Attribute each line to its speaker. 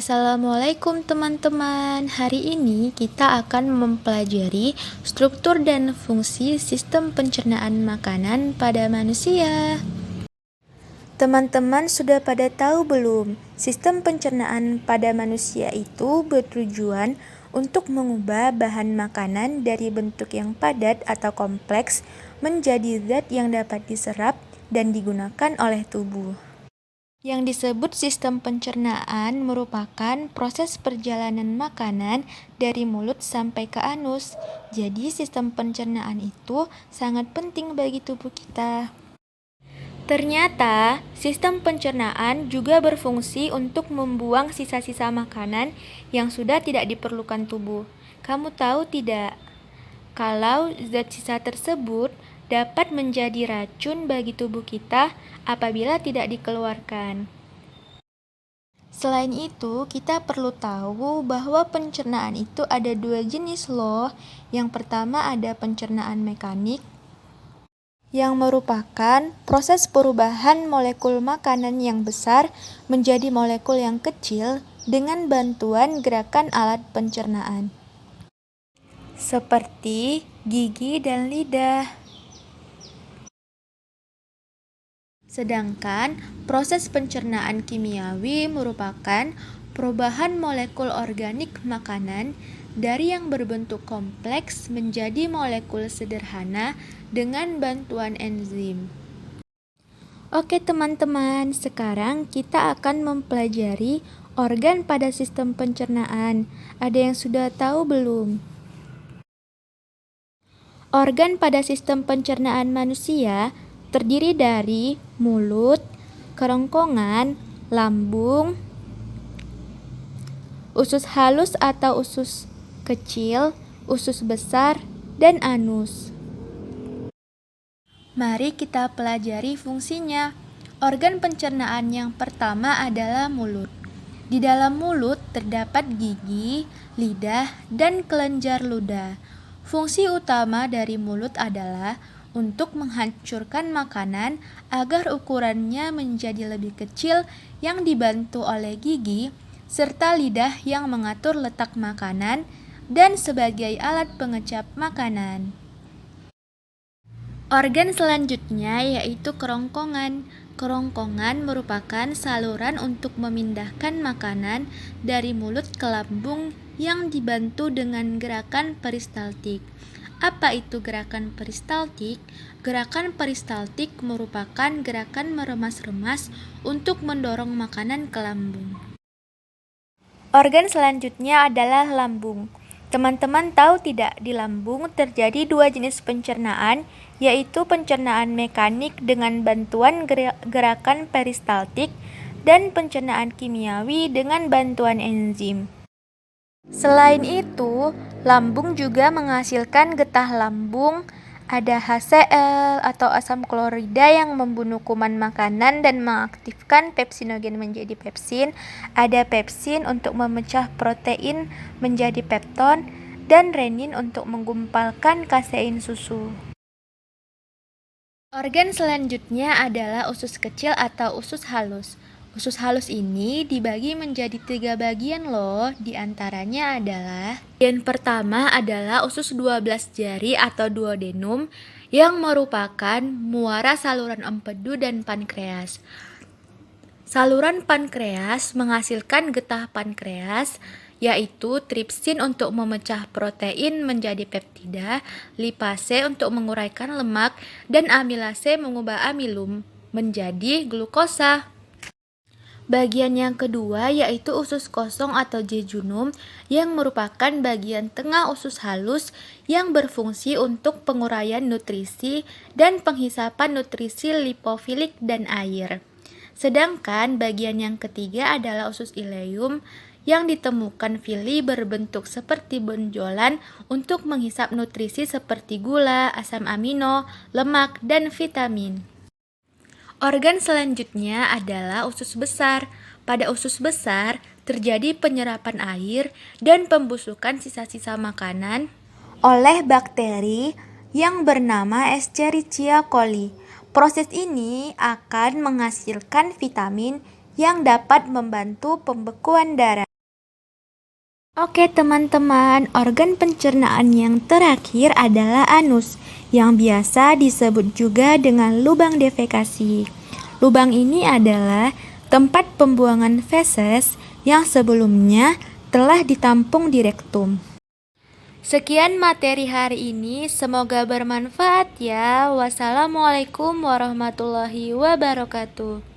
Speaker 1: Assalamualaikum teman-teman. Hari ini kita akan mempelajari struktur dan fungsi sistem pencernaan makanan pada manusia. Teman-teman sudah pada tahu belum? Sistem pencernaan pada manusia itu bertujuan untuk mengubah bahan makanan dari bentuk yang padat atau kompleks menjadi zat yang dapat diserap dan digunakan oleh tubuh. Yang disebut sistem pencernaan merupakan proses perjalanan makanan dari mulut sampai ke anus. Jadi sistem pencernaan itu sangat penting bagi tubuh kita. Ternyata sistem pencernaan juga berfungsi untuk membuang sisa-sisa makanan yang sudah tidak diperlukan tubuh. Kamu tahu tidak? Kalau zat sisa tersebut dapat menjadi racun bagi tubuh kita apabila tidak dikeluarkan. Selain itu, kita perlu tahu bahwa pencernaan itu ada dua jenis loh. Yang pertama ada pencernaan mekanik, yang merupakan proses perubahan molekul makanan yang besar menjadi molekul yang kecil dengan bantuan gerakan alat pencernaan, seperti gigi dan lidah. Sedangkan proses pencernaan kimiawi merupakan perubahan molekul organik makanan dari yang berbentuk kompleks menjadi molekul sederhana dengan bantuan enzim. Oke teman-teman, sekarang kita akan mempelajari organ pada sistem pencernaan. Ada yang sudah tahu belum? Organ pada sistem pencernaan manusia terdiri dari mulut, kerongkongan, lambung, usus halus atau usus kecil, usus besar, dan anus. Mari kita pelajari fungsinya. Organ pencernaan yang pertama adalah mulut. Di dalam mulut terdapat gigi, lidah, dan kelenjar ludah. Fungsi utama dari mulut adalah untuk menghancurkan makanan agar ukurannya menjadi lebih kecil yang dibantu oleh gigi, serta lidah yang mengatur letak makanan dan sebagai alat pengecap makanan. Organ selanjutnya yaitu kerongkongan. Kerongkongan merupakan saluran untuk memindahkan makanan dari mulut ke lambung yang dibantu dengan gerakan peristaltik. Apa itu gerakan peristaltik? Gerakan peristaltik merupakan gerakan meremas-remas untuk mendorong makanan ke lambung. Organ selanjutnya adalah lambung. Teman-teman tahu tidak, di lambung terjadi dua jenis pencernaan, yaitu pencernaan mekanik dengan bantuan gerakan peristaltik dan pencernaan kimiawi dengan bantuan enzim. Selain itu, lambung juga menghasilkan getah lambung, ada HCl atau asam klorida yang membunuh kuman makanan dan mengaktifkan pepsinogen menjadi pepsin, ada pepsin untuk memecah protein menjadi pepton, dan renin untuk menggumpalkan kasein susu. Organ selanjutnya adalah usus kecil atau usus halus. Usus halus ini dibagi menjadi 3 bagian loh, diantaranya adalah bagian pertama adalah usus 12 jari atau duodenum yang merupakan muara saluran empedu dan pankreas. Saluran pankreas menghasilkan getah pankreas, yaitu tripsin untuk memecah protein menjadi peptida, lipase untuk menguraikan lemak, dan amilase mengubah amilum menjadi glukosa. Bagian yang kedua yaitu usus kosong atau jejunum yang merupakan bagian tengah usus halus yang berfungsi untuk penguraian nutrisi dan penghisapan nutrisi lipofilik dan air. Sedangkan bagian yang ketiga adalah usus ileum yang ditemukan villi berbentuk seperti benjolan untuk menghisap nutrisi seperti gula, asam amino, lemak, dan vitamin. Organ selanjutnya adalah usus besar. Pada usus besar terjadi penyerapan air dan pembusukan sisa-sisa makanan oleh bakteri yang bernama Escherichia coli. Proses ini akan menghasilkan vitamin yang dapat membantu pembekuan darah. Oke teman-teman, organ pencernaan yang terakhir adalah anus, yang biasa disebut juga dengan lubang defekasi. Lubang ini adalah tempat pembuangan feses yang sebelumnya telah ditampung di rektum. Sekian materi hari ini, semoga bermanfaat ya. Wassalamualaikum warahmatullahi wabarakatuh.